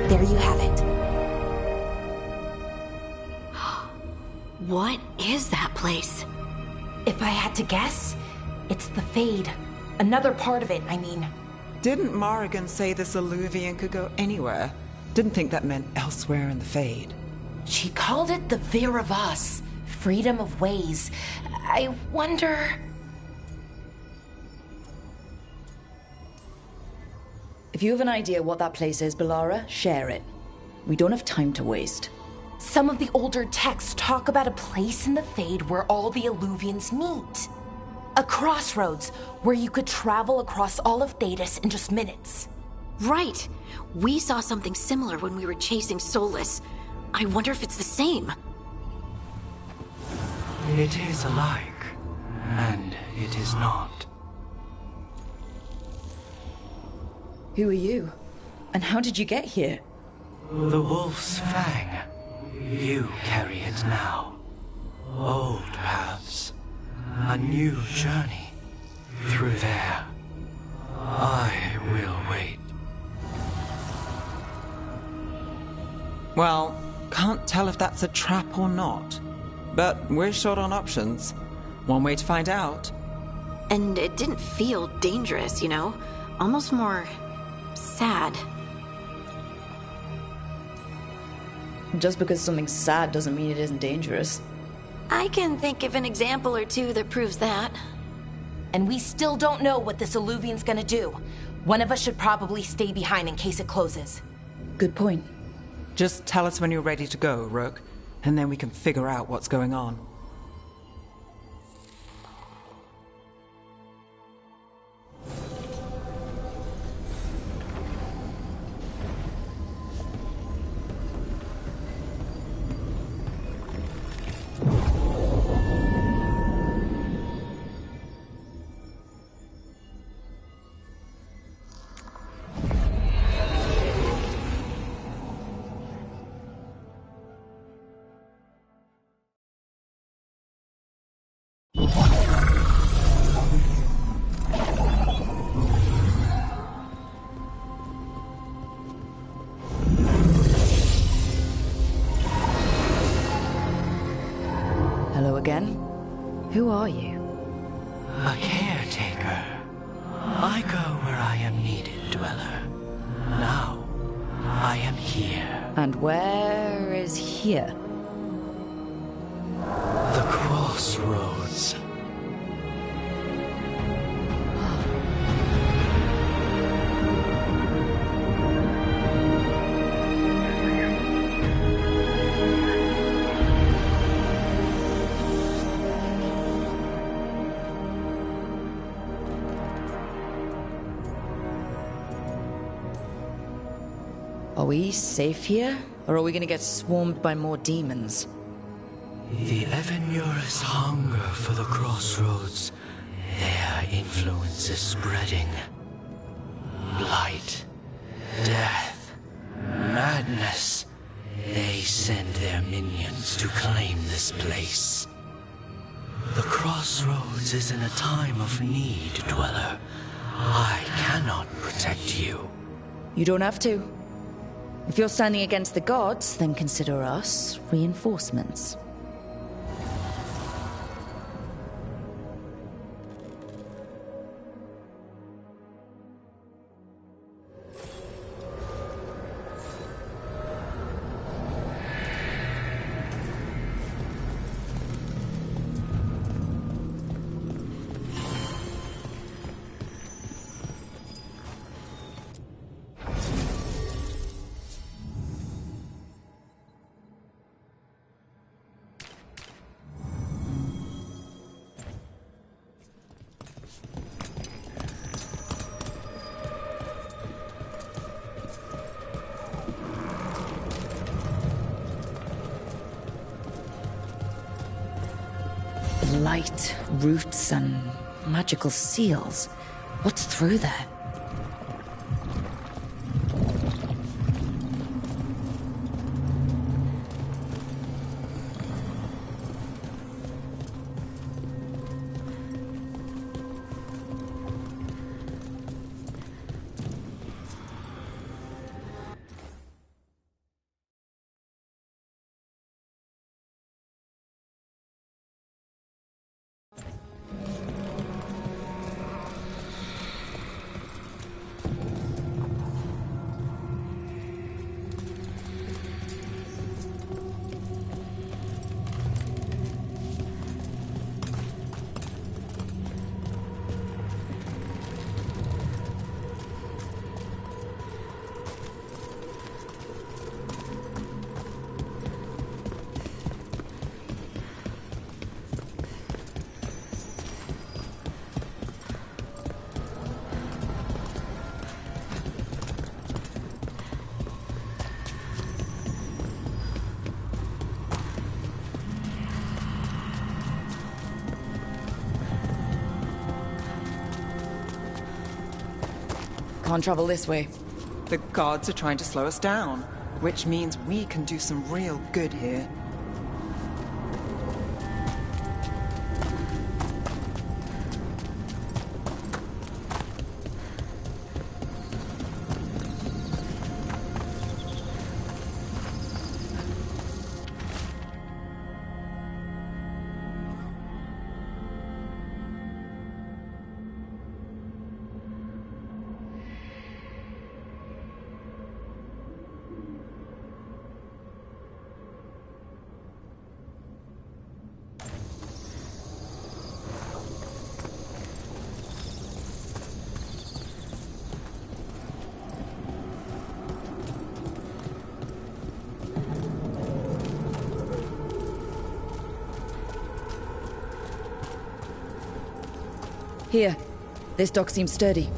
There you have it. What is that place? If I had to guess, it's the Fade. Another part of it, I mean. Didn't Morrigan say this Illuvian could go anywhere? Didn't think that meant elsewhere in the Fade. She called it the Veer of Us, freedom of ways. I wonder... If you have an idea what that place is, Balara, share it. We don't have time to waste. Some of the older texts talk about a place in the Fade where all the Illuvians meet. A crossroads where you could travel across all of Thedas in just minutes. Right. We saw something similar when we were chasing Solus. I wonder if it's the same. It is alike, and it is not. Who are you? And how did you get here? The Wolf's Fang. You carry it now. Old paths. A new journey. Through there. I will wait. Well, can't tell if that's a trap or not. But we're short on options. One way to find out. And it didn't feel dangerous, you know? Almost more sad. Just because something's sad doesn't mean it isn't dangerous. I can think of an example or two that proves that. And we still don't know what this Illuvian's gonna do. One of us should probably stay behind in case it closes. Good point. Just tell us when you're ready to go, Rook, and then we can figure out what's going on. Hello again. Who are you? A caretaker. I go where I am needed, Dweller. Now, I am here. And where is here? The crossroads. Are we safe here? Or are we gonna get swarmed by more demons? The Evenurus hunger for the crossroads. Their influence is spreading. Blight, death, madness. They send their minions to claim this place. The crossroads is in a time of need, Dweller. I cannot protect you. You don't have to. If you're standing against the gods, then consider us reinforcements. Light, roots, and magical seals. What's through there? Can't travel this way. The gods are trying to slow us down, which means we can do some real good here. Here. This dock seems sturdy.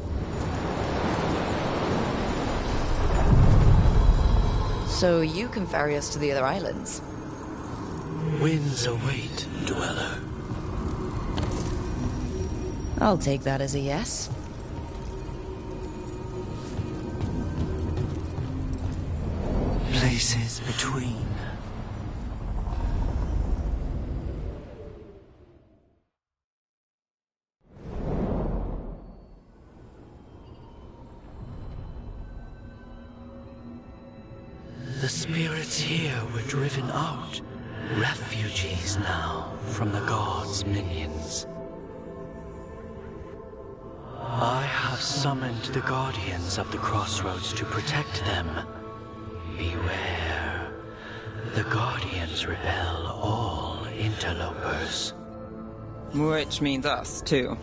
So you can ferry us to the other islands? Winds await, dweller. I'll take that as a yes. Places between. The spirits here were driven out, refugees now from the gods' minions. I have summoned the guardians of the crossroads to protect them. Beware. The guardians repel all interlopers. Which means us, too.